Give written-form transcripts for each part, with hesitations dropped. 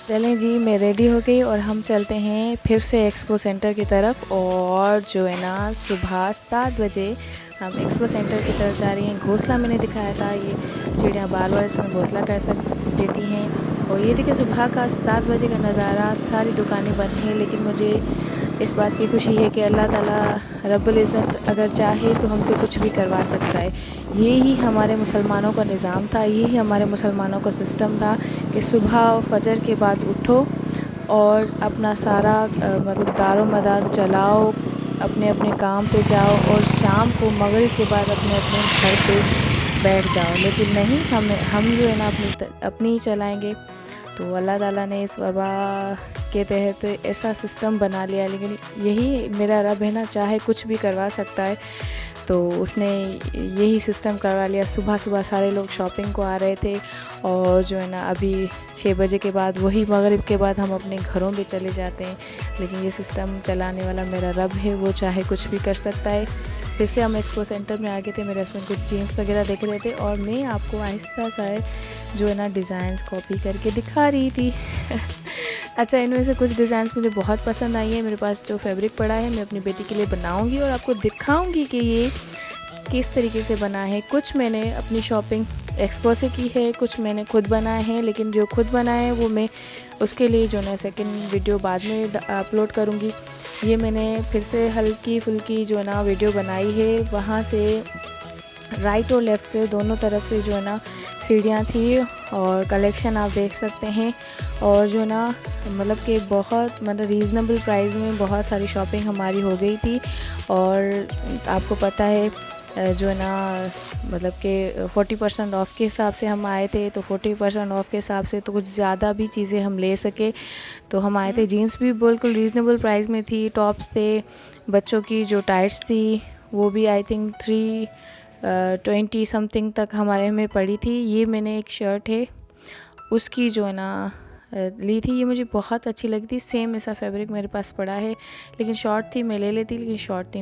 चलें जी, मैं रेडी हो गई और हम चलते हैं फिर से एक्सपो सेंटर की तरफ। और जो है ना, सुबह 7 बजे हम एक्सपो सेंटर की तरफ जा रही हैं। घोंसला मैंने दिखाया था, ये चिड़ियाँ बार-बार इसमें घोंसला कर देती हैं। और ये देखिए सुबह का 7 बजे का नज़ारा, सारी दुकानें बंद हैं, लेकिन मुझे इस बात की खुशी है कि अल्लाह ताला रब्बुल इज़्ज़त अगर चाहे तो हमसे कुछ भी करवा सकता है। ये ही हमारे मुसलमानों का निज़ाम था, ये ही हमारे मुसलमानों का सिस्टम था कि सुबह फजर के बाद उठो और अपना सारा मतलब दारो-मदार चलाओ, अपने-अपने काम पे जाओ और शाम को मगरिब के बाद अपने-अपने घर पे बैठ जाओ। लेकिन नहीं, हम जो है ना अपनी ही चलाएँगे। तो अल्लाह ताला ने इस वबा के तहत ऐसा सिस्टम बना लिया, लेकिन यही मेरा रब है ना, चाहे कुछ भी करवा सकता है। तो उसने यही सिस्टम करवा लिया। सुबह-सुबह सारे लोग शॉपिंग को आ रहे थे और जो है ना, अभी 6 बजे के बाद, वही मगरिब के बाद हम अपने घरों में चले जाते हैं। लेकिन ये सिस्टम चलाने वाला मेरा रब है, वो चाहे कुछ भी कर सकता है। फिर से हम एक्सपो सेंटर में आ गए थे, मेरे हस्बैंड कुछ जीन्स वगैरह देख रहे थे और मैं आपको आहिस्ता सा जो है ना डिज़ाइंस कॉपी करके दिखा रही थी। अच्छा, इनमें से कुछ डिज़ाइंस मुझे बहुत पसंद आई है। मेरे पास जो फैब्रिक पड़ा है, मैं अपनी बेटी के लिए बनाऊंगी और आपको दिखाऊंगी कि ये किस तरीके से बना है। कुछ मैंने अपनी शॉपिंग एक्सपो से की है, कुछ मैंने खुद बनाए हैं, लेकिन जो खुद बनाए हैं वो मैं उसके लिए जो है सेकंड वीडियो बाद में अपलोड करूँगी। ये मैंने फिर से हल्की फुल्की जो है ना वीडियो बनाई है। वहाँ से राइट और लेफ़्ट से दोनों तरफ से जो है ना सीढ़ियाँ थी और कलेक्शन आप देख सकते हैं। और जो ना मतलब कि बहुत मतलब रीज़नेबल प्राइस में बहुत सारी शॉपिंग हमारी हो गई थी। और आपको पता है जो है ना मतलब कि 40% ऑफ़ के हिसाब से हम आए थे, तो 40% ऑफ़ के हिसाब से तो कुछ ज़्यादा भी चीज़ें हम ले सके। तो हम आए थे, जीन्स भी बिल्कुल रीज़नेबल प्राइस में थी, टॉप्स थे, बच्चों की जो टाइट्स थी वो भी आई थिंक 320 समथिंग तक हमारे में पड़ी थी। ये मैंने एक शर्ट है उसकी जो है ना ली थी, ये मुझे बहुत अच्छी लगी थी। सेम ऐसा फैब्रिक मेरे पास पड़ा है, लेकिन शॉर्ट थी, मैं ले लेती, लेकिन शॉर्ट थी,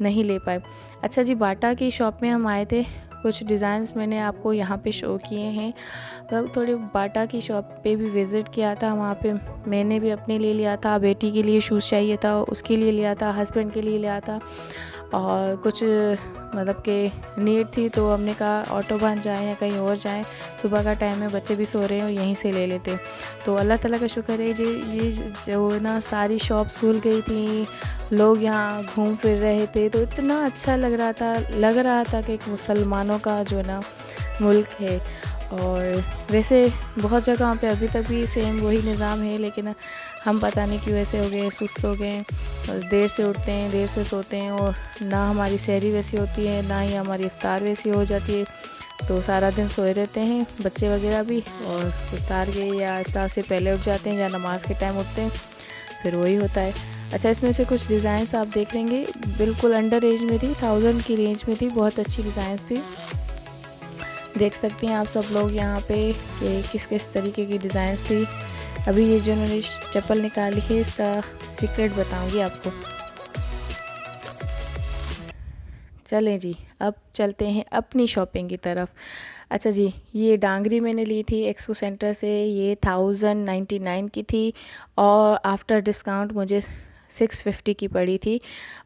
नहीं ले पाए। अच्छा जी, बाटा की शॉप में हम आए थे। कुछ डिज़ाइंस मैंने आपको यहाँ पे शो किए हैं। मतलब थोड़े बाटा की शॉप पे भी विज़िट किया था, वहाँ पे मैंने भी अपने लिए लिया था, बेटी के लिए शूज़ चाहिए था उसके लिए लिया था, हस्बैंड के लिए लिया था, और कुछ मतलब कि नीड थी तो हमने कहा ऑटोबान जाएं या कहीं और जाएं, सुबह का टाइम है, बच्चे भी सो रहे हैं और यहीं से ले लेते। तो अल्लाह ताला का शुक्र है जी, ये जो ना सारी शॉप्स खुल गई थी, लोग यहाँ घूम फिर रहे थे, तो इतना अच्छा लग रहा था कि एक मुसलमानों का जो ना मुल्क है। और वैसे बहुत जगह पे अभी तक भी सेम वही निज़ाम है, लेकिन हम पता नहीं क्यों ऐसे हो गए, सुस्त हो गए, देर से उठते हैं, देर से सोते हैं, और ना हमारी सहरी वैसी होती है, ना ही हमारी इफ्तार वैसी हो जाती है। तो सारा दिन सोए रहते हैं बच्चे वगैरह भी, और इफ्तार के या इफ्तार से पहले उठ जाते हैं या नमाज के टाइम उठते हैं, फिर वही होता है। अच्छा, इसमें से कुछ डिज़ाइंस आप देख लेंगे, बिल्कुल अंडर रेंज में थी, 1000 की रेंज में थी, बहुत अच्छी डिज़ाइंस थी। देख सकती हैं आप सब लोग यहाँ पे कि किस किस तरीके की डिज़ाइंस थी। अभी ये जो उन्होंने चप्पल निकाली है, इसका सीक्रेट बताऊंगी आपको। चलें जी, अब चलते हैं अपनी शॉपिंग की तरफ। अच्छा जी, ये डांगरी मैंने ली थी एक्सपो सेंटर से, ये 1099 की थी और आफ्टर डिस्काउंट मुझे 650 की पड़ी थी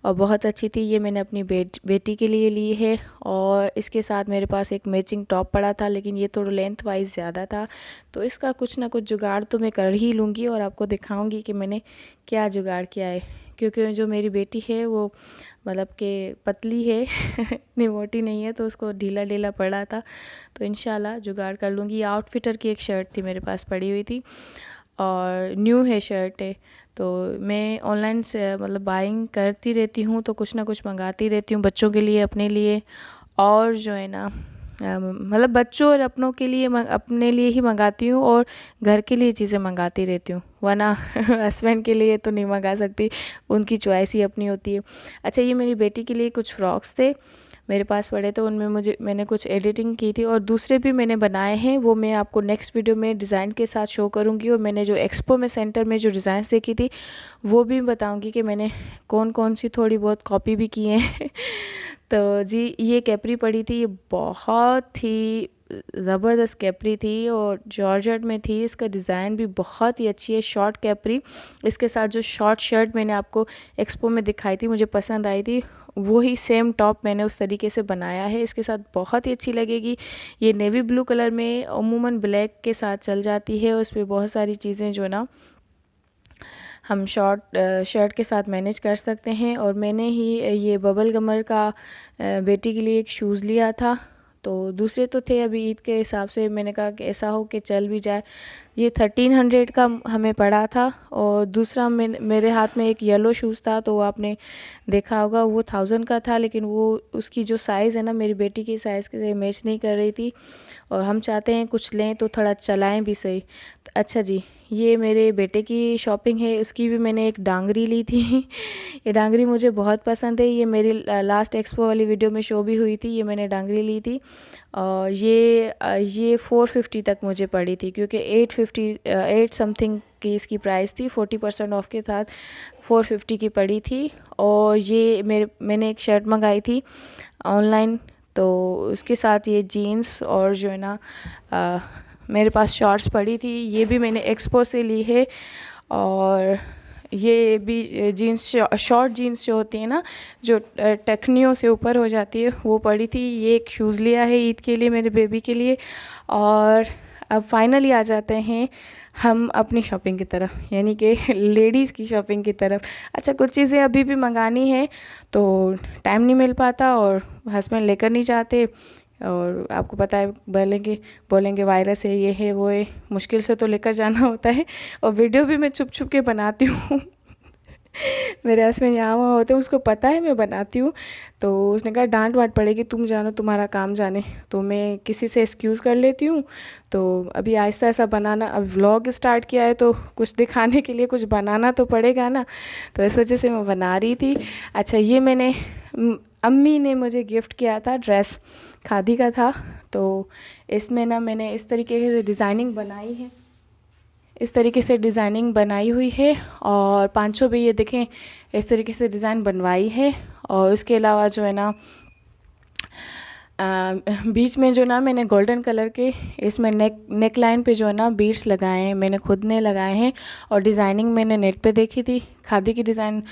और बहुत अच्छी थी। ये मैंने अपनी बेटी के लिए ली है, और इसके साथ मेरे पास एक मैचिंग टॉप पड़ा था, लेकिन ये थोड़ा लेंथ वाइज ज़्यादा था, तो इसका कुछ ना कुछ जुगाड़ तो मैं कर ही लूँगी और आपको दिखाऊंगी कि मैंने क्या जुगाड़ किया है। क्योंकि जो मेरी बेटी है वो मतलब कि पतली है इतनी मोटी नहीं है, तो उसको ढीला ढीला पड़ा था, तो इंशाल्लाह जुगाड़ कर लूँगी। आउटफिटर की एक शर्ट थी मेरे पास पड़ी हुई थी और न्यू है शर्ट है, तो मैं ऑनलाइन से मतलब बाइंग करती रहती हूँ, तो कुछ ना कुछ मंगाती रहती हूँ बच्चों के लिए, अपने लिए, और जो है ना मतलब बच्चों और अपनों के लिए अपने लिए ही मंगाती हूँ और घर के लिए चीज़ें मंगाती रहती हूँ, वरना हस्बैंड के लिए तो नहीं मंगा सकती, उनकी चॉइस ही अपनी होती है। अच्छा, ये मेरी बेटी के लिए कुछ फ्रॉक्स थे मेरे पास पड़े, तो उनमें मैंने कुछ एडिटिंग की थी और दूसरे भी मैंने बनाए हैं, वो मैं आपको नेक्स्ट वीडियो में डिज़ाइन के साथ शो करूँगी। और मैंने जो एक्सपो में सेंटर में जो डिज़ाइंस देखी थी वो भी बताऊँगी कि मैंने कौन कौन सी थोड़ी बहुत कॉपी भी की हैं। तो जी, ये कैपरी पड़ी थी, ये बहुत ही ज़बरदस्त कैपरी थी और जॉर्जेट में थी। इसका डिज़ाइन भी बहुत ही अच्छी है, शॉर्ट कैपरी। इसके साथ जो शॉर्ट शर्ट मैंने आपको एक्सपो में दिखाई थी, मुझे पसंद आई थी, वही सेम टॉप मैंने उस तरीके से बनाया है। इसके साथ बहुत ही अच्छी लगेगी। ये नेवी ब्लू कलर में अमूमन ब्लैक के साथ चल जाती है। उस पर बहुत सारी चीज़ें जो ना हम शर्ट के साथ मैनेज कर सकते हैं। और मैंने ही ये बबल गमर का बेटी के लिए एक शूज़ लिया था। तो दूसरे तो थे अभी ईद के हिसाब से, मैंने कहा कि ऐसा हो कि चल भी जाए। ये 1300 का हमें पड़ा था। और दूसरा मेरे हाथ में एक येलो शूज़ था, तो वो आपने देखा होगा, वो 1000 का था, लेकिन वो उसकी जो साइज़ है ना मेरी बेटी की साइज़ के मैच नहीं कर रही थी। और हम चाहते हैं कुछ लें तो थोड़ा चलाएं भी सही। तो अच्छा जी, ये मेरे बेटे की शॉपिंग है। उसकी भी मैंने एक डांगरी ली थी। ये डांगरी मुझे बहुत पसंद है। ये मेरी लास्ट एक्सपो वाली वीडियो में शो भी हुई थी। ये मैंने डांगरी ली थी और ये 450 तक मुझे पड़ी थी, क्योंकि 8 समथिंग की इसकी प्राइस थी। 40% ऑफ के साथ 450 की पड़ी थी। और ये मैंने एक शर्ट मंगाई थी ऑनलाइन, तो उसके साथ ये जीन्स और जो है ना मेरे पास शॉर्ट्स पड़ी थी। ये भी मैंने एक्सपो से ली है। और ये भी जीन्स, शॉर्ट जीन्स जो होती है ना, जो टखनियों से ऊपर हो जाती है, वो पड़ी थी। ये एक शूज़ लिया है ईद के लिए मेरे बेबी के लिए। और अब फाइनली आ जाते हैं हम अपनी शॉपिंग की तरफ, यानी कि लेडीज़ की शॉपिंग की तरफ। अच्छा, कुछ चीज़ें अभी भी मंगानी है तो टाइम नहीं मिल पाता और हस्बैंड लेकर नहीं जाते। और आपको पता है, बोलेंगे वायरस है, ये है वो है, मुश्किल से तो लेकर जाना होता है। और वीडियो भी मैं छुप छुप के बनाती हूँ। मेरे हस्बैंड यहाँ वहाँ होते हैं, उसको पता है मैं बनाती हूँ, तो उसने कहा डांट वाट पड़ेगी, तुम जानो, तुम्हारा काम जाने। तो मैं किसी से एक्सक्यूज़ कर लेती हूँ। तो अभी आहिस्ता आहिस्ता बनाना, अब व्लॉग स्टार्ट किया है तो कुछ दिखाने के लिए कुछ बनाना तो पड़ेगा ना, तो इस वजह से मैं बना रही थी। अच्छा, ये मैंने अम्मी ने मुझे गिफ्ट किया था, ड्रेस खादी का था। तो इसमें ना मैंने इस तरीके से डिज़ाइनिंग बनाई है, इस तरीके से डिज़ाइनिंग बनाई हुई है। और 500 भी ये देखें इस तरीके से डिज़ाइन बनवाई है। और उसके अलावा जो है ना बीच में जो ना मैंने गोल्डन कलर के इसमें नेक लाइन पे जो है ना बीड्स लगाए हैं, मैंने खुद ने लगाए हैं। और डिज़ाइनिंग मैंने नेट पे देखी थी, खादी की डिज़ाइन।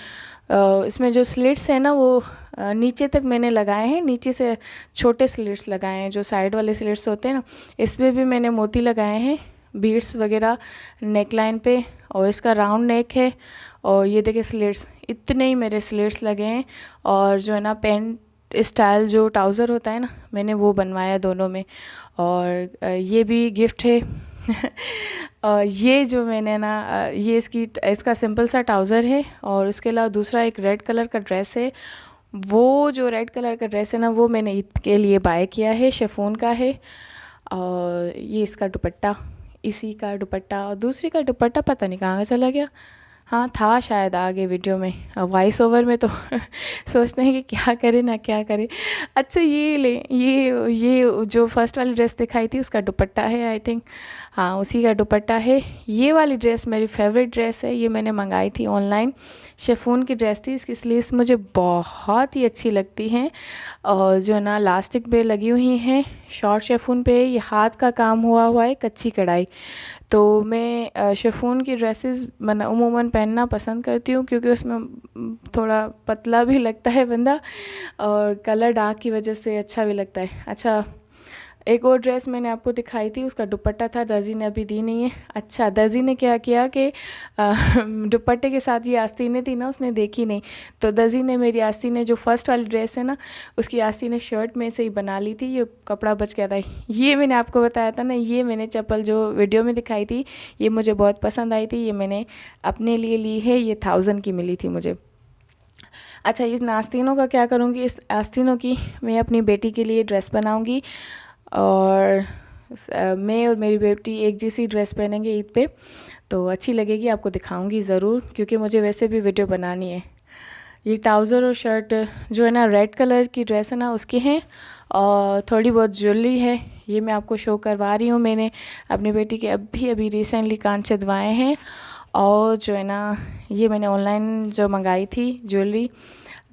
इसमें जो स्लिट्स है ना वो नीचे तक मैंने लगाए हैं, नीचे से छोटे स्लिट्स लगाए हैं, जो साइड वाले स्लिट्स होते हैं ना, इसमें भी मैंने मोती लगाए हैं, बीड्स वगैरह नेक लाइन पे। और इसका राउंड नेक है। और ये देखिए स्लिट्स, इतने ही मेरे स्लिट्स लगे हैं। और जो है ना पेंट स्टाइल जो ट्राउज़र होता है ना, मैंने वो बनवाया दोनों में। और ये भी गिफ्ट है। और ये जो मैंने ना ये इसका सिंपल सा ट्राउज़र है। और उसके अलावा दूसरा एक रेड कलर का ड्रेस है। वो जो रेड कलर का ड्रेस है ना, वो मैंने ईद के लिए बाय किया है, शिफॉन का है। और ये इसका दुपट्टा, इसी का दुपट्टा। और दूसरी का दुपट्टा पता नहीं कहाँ चला गया, हाँ था शायद आगे वीडियो में। वॉइस ओवर में तो सोचते हैं कि क्या करें ना क्या करें। अच्छा, ये ले, ये जो फर्स्ट वाली ड्रेस दिखाई थी उसका दुपट्टा है, आई थिंक, हाँ उसी का दुपट्टा है। ये वाली ड्रेस मेरी फेवरेट ड्रेस है, ये मैंने मंगाई थी ऑनलाइन, शिफॉन की ड्रेस थी। इसकी स्लीव्स मुझे बहुत ही अच्छी लगती हैं। और जो ना लास्टिक पे लगी हुई हैं, शॉर्ट शिफॉन पे, ये हाथ का काम हुआ है, कच्ची कढ़ाई। तो मैं शिफॉन की ड्रेसेस उमूमन पहनना पसंद करती हूँ, क्योंकि उसमें थोड़ा पतला भी लगता है बंदा, और कलर डार्क की वजह से अच्छा भी लगता है। अच्छा, एक और ड्रेस मैंने आपको दिखाई थी, उसका दुपट्टा था, दर्जी ने अभी दी नहीं है। अच्छा, दर्जी ने क्या किया कि दुपट्टे के साथ ये आस्तीनें थी ना, उसने देखी नहीं, तो दर्जी ने मेरी आस्तीनें, जो फर्स्ट वाली ड्रेस है ना, उसकी आस्तीनें शर्ट में से ही बना ली थी। ये कपड़ा बच गया था। ये मैंने आपको बताया था ना, ये मैंने चप्पल जो वीडियो में दिखाई थी, ये मुझे बहुत पसंद आई थी, ये मैंने अपने लिए ली है, ये 1000 की मिली थी मुझे। अच्छा, इस आस्तीनों का क्या करूँगी, इस आस्तीनों की मैं अपनी बेटी के लिए ड्रेस बनाऊँगी। और मैं और मेरी बेटी एक जैसी ड्रेस पहनेंगे ईद पे, तो अच्छी लगेगी, आपको दिखाऊंगी ज़रूर, क्योंकि मुझे वैसे भी वीडियो बनानी है। ये ट्राउज़र और शर्ट जो है ना रेड कलर की ड्रेस है ना, उसकी हैं। और थोड़ी बहुत ज्वेलरी है, ये मैं आपको शो करवा रही हूँ। मैंने अपनी बेटी के अभी रिसेंटली कान छिदवाए हैं। और जो है ना, ये मैंने ऑनलाइन जो मंगाई थी ज्वेलरी,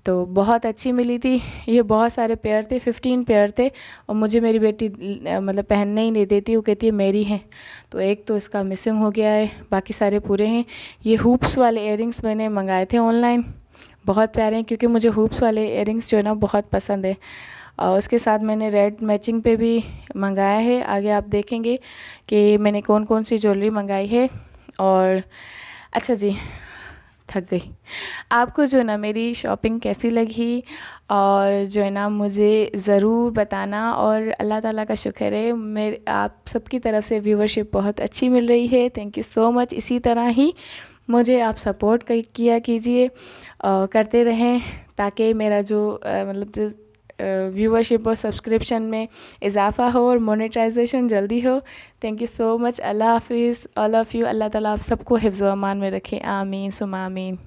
तो बहुत अच्छी मिली थी। ये बहुत सारे पेयर थे, 15 पेयर थे, और मुझे मेरी बेटी मतलब पहनने ही नहीं देती, वो कहती है मेरी है। तो एक तो इसका मिसिंग हो गया है, बाकी सारे पूरे हैं। ये हुप्स वाले इयररिंग्स मैंने मंगाए थे ऑनलाइन, बहुत प्यारे हैं, क्योंकि मुझे हुप्स वाले इयररिंग्स जो है ना बहुत पसंद है। और उसके साथ मैंने रेड मैचिंग पे भी मंगाया है। आगे आप देखेंगे कि मैंने कौन कौन सी ज्वेलरी मंगाई है। और अच्छा जी, थक गई। आपको जो है ना मेरी शॉपिंग कैसी लगी, और जो है ना मुझे ज़रूर बताना। और अल्लाह ताला का शुक्र है, मेरे आप सबकी तरफ से व्यूवरशिप बहुत अच्छी मिल रही है। Thank you so much. इसी तरह ही मुझे आप सपोर्ट किया कीजिए, करते रहें, ताकि मेरा जो मतलब व्यूवरशिप और सब्सक्रिप्शन में इजाफ़ा हो और मोनेटाइजेशन जल्दी हो। Thank you so much. अल्लाह हाफिज़। All of you. अल्लाह ताला आप सबको हिफ्ज़ व अमान में रखे। आमीन सुमा आमीन।